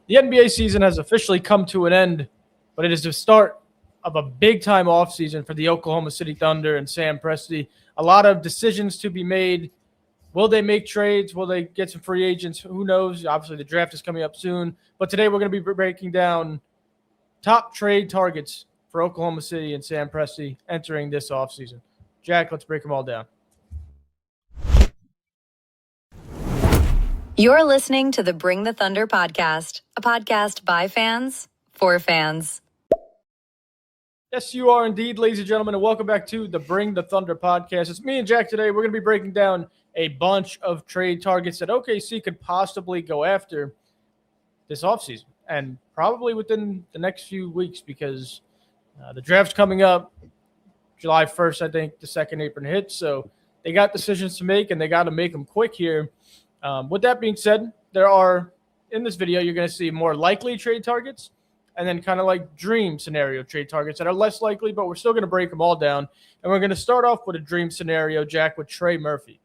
The NBA season has officially come to an end, but it is the start of a big-time offseason for the Oklahoma City Thunder and Sam Presti. A lot of decisions to be made. Will they make trades? Will they get some free agents? Who knows? Obviously, the draft is coming up soon. But today we're going to be breaking down top trade targets for Oklahoma City and Sam Presti entering this offseason. Jack, let's break them all down. You're listening to the Bring the Thunder podcast, a podcast by fans for fans. Yes, you are indeed, ladies and gentlemen, and welcome back to the Bring the Thunder podcast. It's me and Jack today. We're going to be breaking down a bunch of trade targets that OKC could possibly go after this offseason, and probably within the next few weeks because the draft's coming up July 1st, I think, the second apron hits. So they got decisions to make, and they got to make them quick here. With that being said, there are, in this video, you're going to see more likely trade targets and then kind of like dream scenario trade targets that are less likely, but we're still going to break them all down. And we're going to start off with a dream scenario, Jack, with Trey Murphy.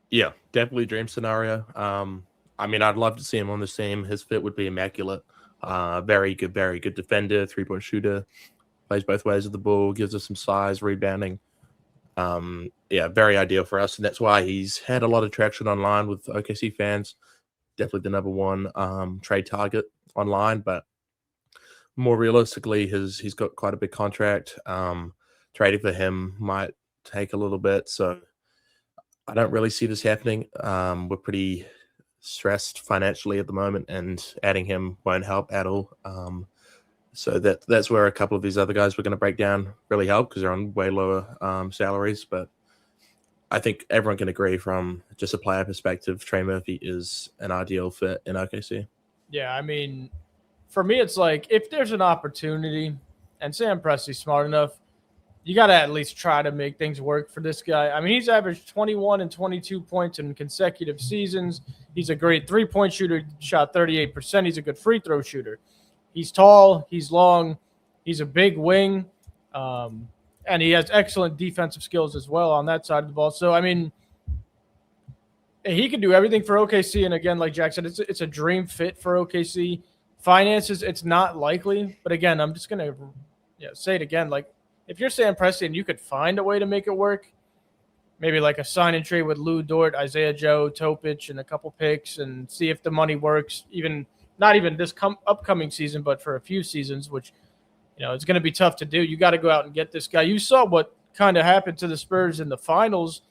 Yeah, definitely dream scenario. I'd love to see him on the team. His fit would be immaculate. Very good defender, three-point shooter, plays both ways of the ball, gives us some size, rebounding. Very ideal for us, and that's why he's had a lot of traction online with OKC fans. Definitely the number one trade target online, but more realistically, he's got quite a big contract. Trading for him might take a little bit, so I don't really see this happening. We're pretty stressed financially at the moment, and adding him won't help at all. So that's where a couple of these other guys we're going to break down really help because they're on way lower salaries. But I think everyone can agree from just a player perspective, Trey Murphy is an ideal fit in OKC. Yeah, I mean, for me, it's like if there's an opportunity and Sam Presti's smart enough, you got to at least try to make things work for this guy. I mean, he's averaged 21 and 22 points in consecutive seasons. He's a great three-point shooter, shot 38%. He's a good free throw shooter. He's tall, he's long, he's a big wing, and he has excellent defensive skills as well on that side of the ball. So, I mean, he can do everything for OKC. And again, like Jack said, it's a dream fit for OKC. Finances, it's not likely. But again, I'm just going to say it again. Like, if you're Sam Presti and you could find a way to make it work, maybe like a sign and trade with Lou Dort, Isaiah Joe, Topic, and a couple picks and see if the money works, not even this upcoming season, but for a few seasons, which, it's going to be tough to do. You got to go out and get this guy. You saw what kind of happened to the Spurs in the finals.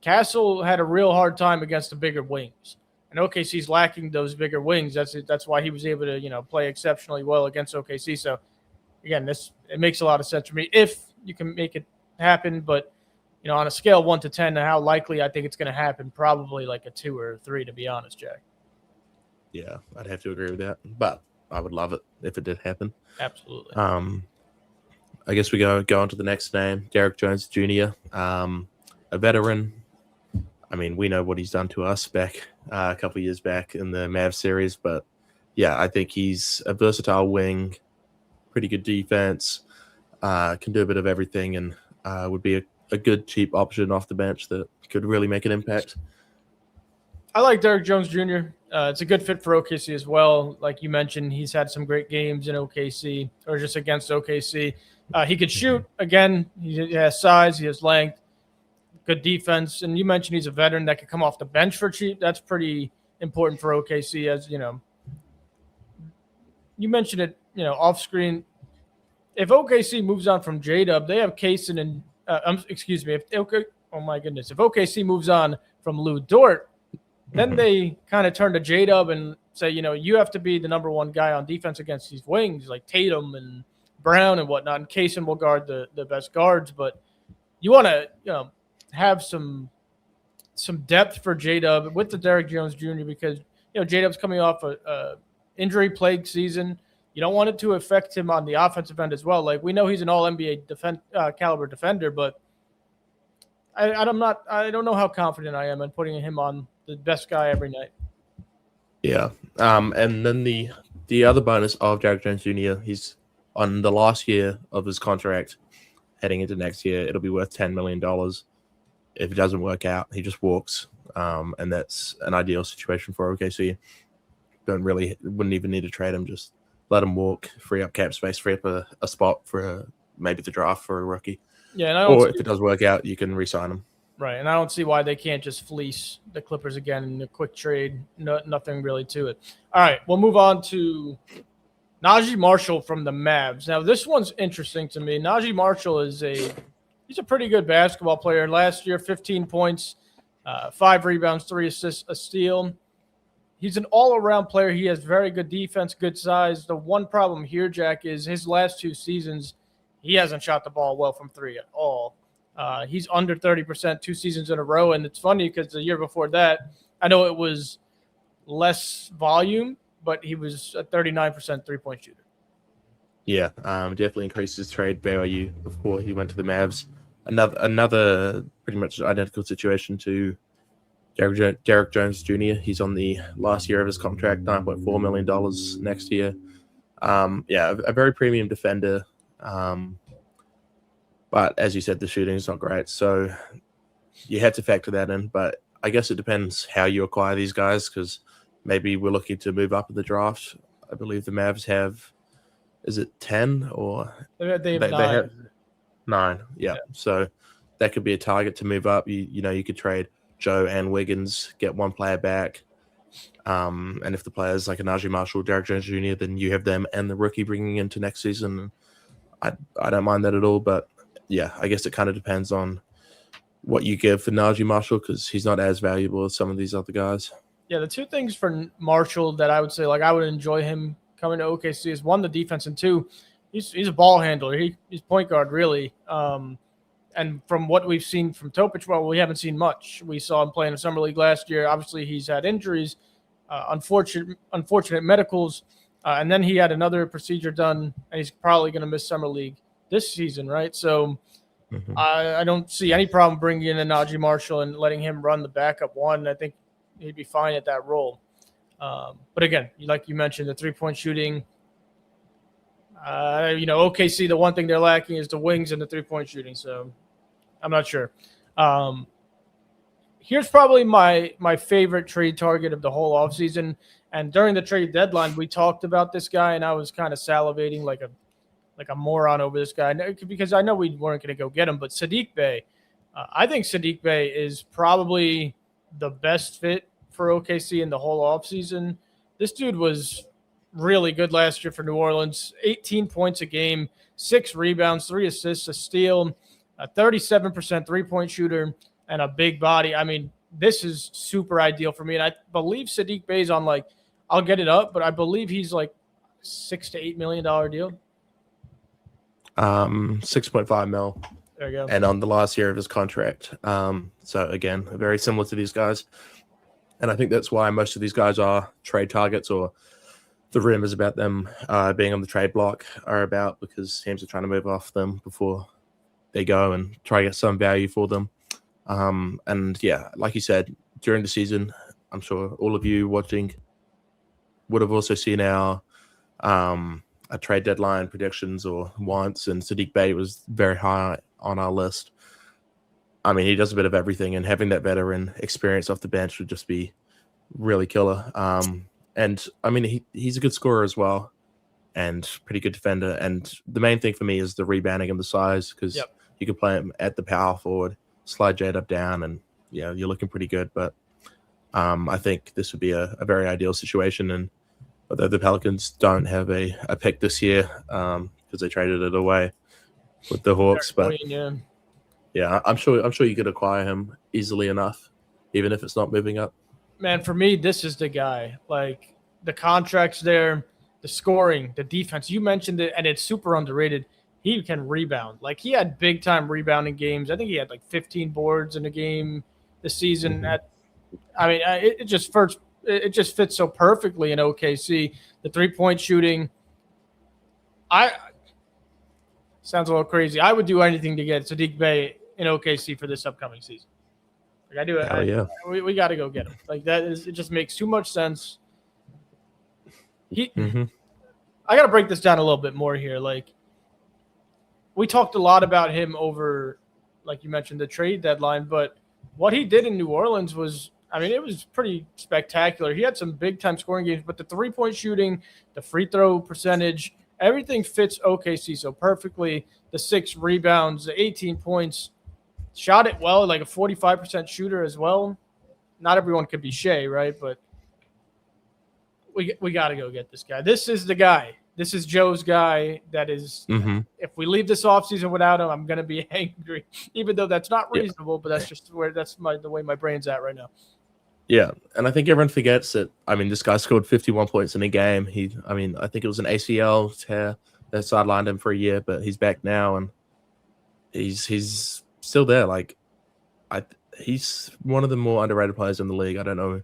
Castle had a real hard time against the bigger wings. And OKC's lacking those bigger wings. That's why he was able to, play exceptionally well against OKC. So, again, it makes a lot of sense for me if you can make it happen. But, on a scale 1 to 10, how likely I think it's going to happen, probably like a 2 or a 3, to be honest, Jack. Yeah, I'd have to agree with that, but I would love it if it did happen. Absolutely. I guess we go on to the next name, Derrick Jones Jr., a veteran. I mean, we know what he's done to us back a couple of years back in the Mavs series, but yeah, I think he's a versatile wing, pretty good defense, can do a bit of everything, and would be a good cheap option off the bench that could really make an impact. I like Derrick Jones Jr. It's a good fit for OKC as well. Like you mentioned, he's had some great games in OKC or just against OKC. He could shoot. Again, he has size, he has length, good defense. And you mentioned he's a veteran that could come off the bench for cheap. That's pretty important for OKC as, you mentioned it, off screen. If OKC moves on from J-Dub, they have Kaysen and if OKC moves on from Lou Dort, then they kind of turn to J-Dub and say, you have to be the number one guy on defense against these wings like Tatum and Brown and whatnot. And Kaysen will guard the best guards, but you want to have some depth for J-Dub with the Derrick Jones Jr. because J-Dub's coming off a injury-plagued season. You don't want it to affect him on the offensive end as well. Like we know he's an All-NBA caliber defender, but I don't know how confident I am in putting him on the best guy every night. Yeah. And then the other bonus of Derrick Jones Jr., he's on the last year of his contract heading into next year. It'll be worth $10 million. If it doesn't work out, he just walks. And that's an ideal situation for OKC. wouldn't even need to trade him. Just let him walk, free up cap space, free up a spot for maybe the draft for a rookie. Yeah, and or if it does work out, you can re-sign him. Right, and I don't see why they can't just fleece the Clippers again in a quick trade. Nothing really to it. All right, we'll move on to Najee Marshall from the Mavs. Now, this one's interesting to me. Najee Marshall he's a pretty good basketball player. Last year, 15 points, 5 rebounds, 3 assists, a steal. He's an all-around player. He has very good defense, good size. The one problem here, Jack, is his last 2 seasons, he hasn't shot the ball well from 3 at all. He's under 30% 2 seasons in a row, and it's funny because the year before that, I know it was less volume, but he was a 39% three-point shooter. Yeah, definitely increased his trade value before he went to the Mavs. Another pretty much identical situation to Derek Jones Jr. He's on the last year of his contract, $9.4 million next year. A very premium defender. But as you said, the shooting is not great. So you had to factor that in. But I guess it depends how you acquire these guys, because maybe we're looking to move up in the draft. I believe the Mavs have, is it 10 or? They have 9. They have 9, yeah. So that could be a target to move up. You could trade Joe and Wiggins, get one player back. And if the players like Najee Marshall, Derek Jones Jr., then you have them and the rookie bringing into next season. I don't mind that at all, but yeah, I guess it kind of depends on what you give for Najee Marshall, because he's not as valuable as some of these other guys. Yeah, the 2 things for Marshall that I would say, like, I would enjoy him coming to OKC is 1, the defense, and 2, he's a ball handler. He's point guard, really. And from what we've seen from Topic, well, we haven't seen much. We saw him play in the Summer League last year. Obviously, he's had injuries, unfortunate medicals, and then he had another procedure done, and he's probably going to miss Summer League this season, right? So I don't see any problem bringing in a Najee Marshall and letting him run the backup 1. I think he'd be fine at that role. But again, like you mentioned, the three-point shooting, OKC, the one thing they're lacking is the wings and the three-point shooting. So I'm not sure. Here's probably my favorite trade target of the whole offseason. And during the trade deadline, we talked about this guy, and I was kind of salivating like a moron over this guy, because I know we weren't going to go get him. But Saddiq Bey, I think Saddiq Bey is probably the best fit for OKC in the whole offseason. This dude was really good last year for New Orleans. 18 points a game, 6 rebounds, 3 assists, a steal, a 37% three-point shooter, and a big body. I mean, this is super ideal for me. And I believe Saddiq Bey's on, like, I'll get it up, but I believe he's like $6 to $8 million deal. 6.5 mil. There you go. And on the last year of his contract. So again, very similar to these guys. And I think that's why most of these guys are trade targets, or the rumors about them being on the trade block are about, because teams are trying to move off them before they go and try to get some value for them. And yeah, like you said, during the season, I'm sure all of you watching would have also seen our trade deadline predictions or wants, and Saddiq Bey was very high on our list. I mean, he does a bit of everything, and having that veteran experience off the bench would just be really killer. And I mean, he's a good scorer as well, and pretty good defender. And the main thing for me is the rebounding and the size, because you can play him at the power forward, slide Jade up down, and yeah, you're looking pretty good. But I think this would be a very ideal situation. And although the Pelicans don't have a pick this year, because they traded it away with the Hawks, but yeah, I'm sure you could acquire him easily enough, even if it's not moving up. Man, for me, this is the guy. Like, the contract's there, the scoring, the defense. You mentioned it, and it's super underrated. He can rebound. Like, he had big-time rebounding games. I think he had, like, 15 boards in a game this season. It just fits so perfectly in OKC. The three-point shooting, sounds a little crazy. I would do anything to get Saddiq Bey in OKC for this upcoming season. Like, I do it. We got to go get him. Like, it just makes too much sense. I got to break this down a little bit more here. Like, we talked a lot about him over, like you mentioned, the trade deadline, but what he did in New Orleans was I mean, it was pretty spectacular. He had some big-time scoring games, but the three-point shooting, the free throw percentage, everything fits OKC so perfectly. The 6 rebounds, the 18 points, shot it well, like a 45% shooter as well. Not everyone could be Shai, right? But we got to go get this guy. This is the guy. This is Joe's guy that is if we leave this offseason without him, I'm going to be angry, even though that's not reasonable, but that's just the way my brain's at right now. Yeah, and I think everyone forgets that. I mean, this guy scored 51 points in a game. I think it was an ACL tear that sidelined him for a year, but he's back now, and he's still there. Like, he's one of the more underrated players in the league. I don't know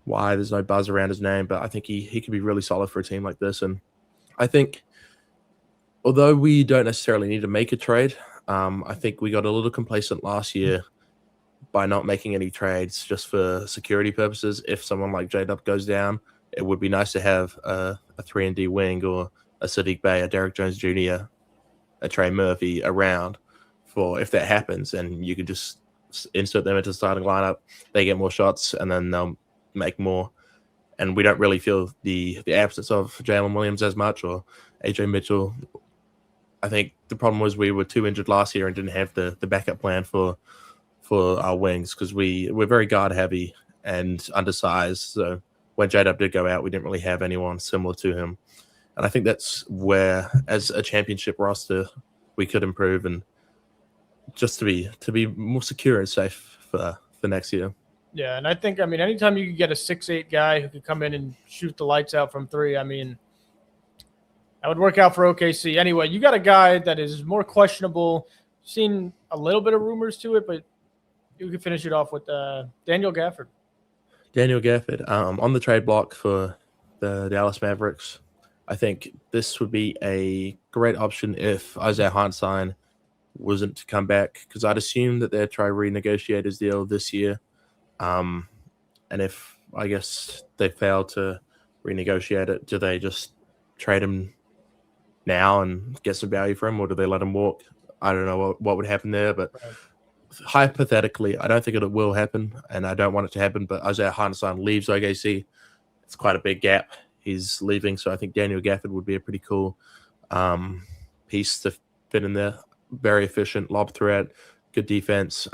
why there's no buzz around his name, but I think he could be really solid for a team like this. And I think, although we don't necessarily need to make a trade, I think we got a little complacent last year by not making any trades just for security purposes. If someone like J-Dub goes down, it would be nice to have a 3-and-D wing or a Saddiq Bey, a Derrick Jones Jr., a Trey Murphy around for if that happens, and you could just insert them into the starting lineup. They get more shots, and then they'll make more. And we don't really feel the absence of Jalen Williams as much or AJ Mitchell. I think the problem was we were too injured last year and didn't have the backup plan for our wings because we're very guard heavy and undersized. So when J-Dub did go out, we didn't really have anyone similar to him. And I think that's where, as a championship roster, we could improve and just to be more secure and safe for next year. Yeah, and I think, anytime you could get a 6'8" guy who could come in and shoot the lights out from three, that would work out for OKC. Anyway, you got a guy that is more questionable. Seen a little bit of rumors to it, but you can finish it off with Daniel Gafford. Daniel Gafford, on the trade block for the Dallas Mavericks. I think this would be a great option if Isaiah Hartenstein wasn't to come back, because I'd assume that they'd try to renegotiate his deal this year. And if, I guess, they fail to renegotiate it, do they just trade him now and get some value for him, or do they let him walk? I don't know what would happen there, but hypothetically, I don't think it will happen, and I don't want it to happen, but Isaiah Hartenstein leaves OKC. It's quite a big gap. He's leaving, so I think Daniel Gafford would be a pretty cool piece to fit in there. Very efficient, lob threat, good defense.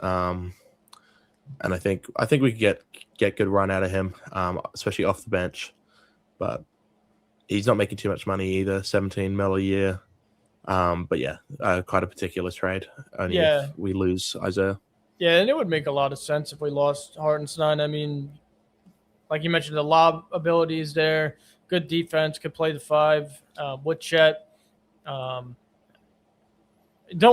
And I think we could get good run out of him, especially off the bench. But he's not making too much money either, $17 million a year. But yeah, quite a particular trade. Only if we lose Isaiah. Yeah, and it would make a lot of sense if we lost Hartenstein. Like you mentioned, the lob ability is there. Good defense, could play the 5 with Chet. Don't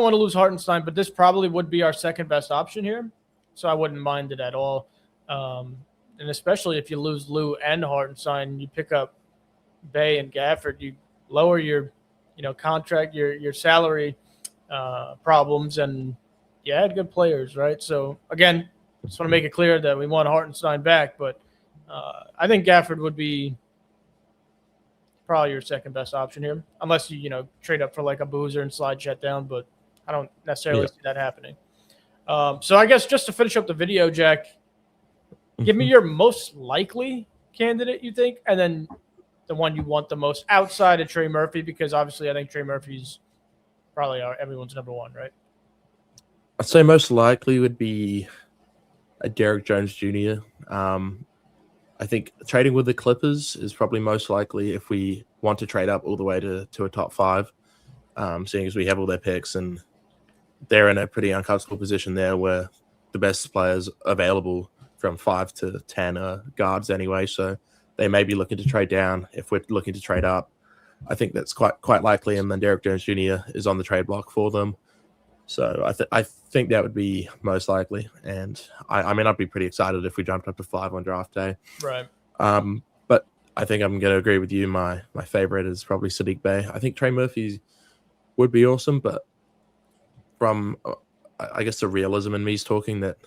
want to lose Hartenstein, but this probably would be our second best option here. So I wouldn't mind it at all. And especially if you lose Lou and Hartenstein, you pick up Bey and Gafford, you lower your contract, your salary problems, and you add good players, right? So again, just want to make it clear that we want Hartenstein back, but I think Gafford would be probably your second best option here, unless you trade up for like a Boozer and slide Chet down, but I don't necessarily see that happening. So I guess just to finish up the video, Jack, give me your most likely candidate, you think, and then the one you want the most outside of Trey Murphy, because obviously I think Trey Murphy's probably everyone's number one, right? I'd say most likely would be a Derrick Jones Jr. I think trading with the Clippers is probably most likely if we want to trade up all the way to a top 5, seeing as we have all their picks and they're in a pretty uncomfortable position there where the best players available from 5 to 10 are guards anyway. So they may be looking to trade down if we're looking to trade up. I think that's quite likely. And then Derrick Jones Jr. is on the trade block for them. So I think that would be most likely. And I'd be pretty excited if we jumped up to 5 on draft day. Right. But I think I'm going to agree with you. My favorite is probably Saddiq Bey. I think Trey Murphy would be awesome, but from I guess the realism in me is talking that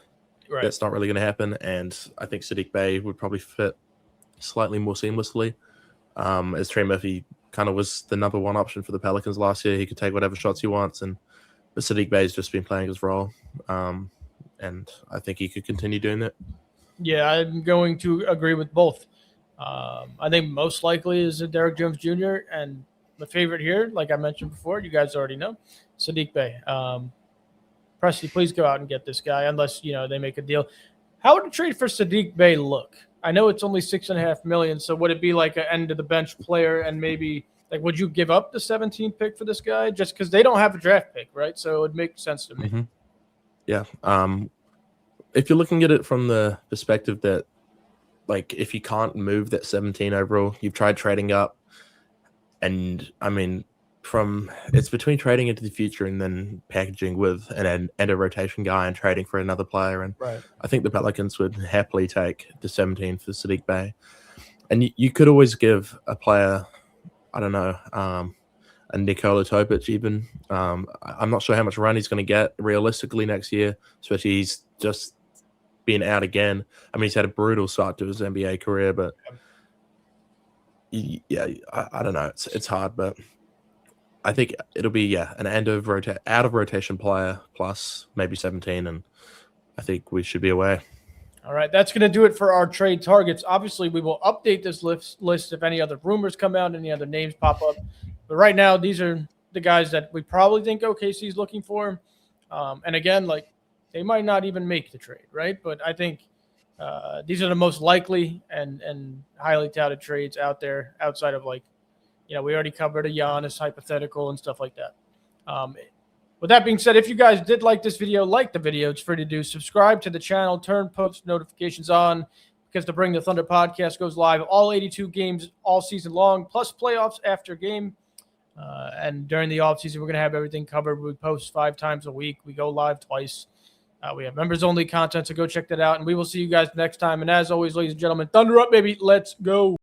that's not really going to happen, and I think Saddiq Bey would probably fit slightly more seamlessly, as Trey Murphy kind of was the number 1 option for the Pelicans last year. He could take whatever shots he wants, but Saddiq Bey's just been playing his role, and I think he could continue doing that. Yeah, I'm going to agree with both. I think most likely is a Derek Jones Jr. and my favorite here, like I mentioned before, you guys already know, Saddiq Bey. Presti, please go out and get this guy, unless they make a deal. How would a trade for Saddiq Bey look? I know it's only $6.5 million, so would it be like an end of the bench player, and maybe like would you give up the 17th pick for this guy just because they don't have a draft pick, right? So it would make sense to me. Mm-hmm. Yeah. If you're looking at it from the perspective that, like, if you can't move that 17 overall, you've tried trading up, and I mean, it's between trading into the future and then packaging with an end of rotation guy and trading for another player. And Right. I think the Pelicans would happily take the 17 for Saddiq Bey. And you could always give a player, I don't know, a Nikola Topic even. I'm not sure how much run he's going to get realistically next year, especially he's just been out again. I mean, he's had a brutal start to his NBA career, but yeah, I don't know. It's hard, but I think it'll be an out of rotation player plus maybe 17, and I think we should be away. All right, that's going to do it for our trade targets. Obviously, we will update this list if any other rumors come out, any other names pop up. But right now, these are the guys that we probably think OKC is looking for. And again, like they might not even make the trade, right? But I think these are the most likely and highly touted trades out there outside of we already covered a Giannis hypothetical and stuff like that. With that being said, if you guys did like this video, like the video, it's free to do. Subscribe to the channel, turn post notifications on because the Bring the Thunder podcast goes live all 82 games all season long, plus playoffs after game. And during the offseason, we're going to have everything covered. We post 5 times a week. We go live twice. We have members-only content, so go check that out. And we will see you guys next time. And as always, ladies and gentlemen, Thunder up, baby. Let's go.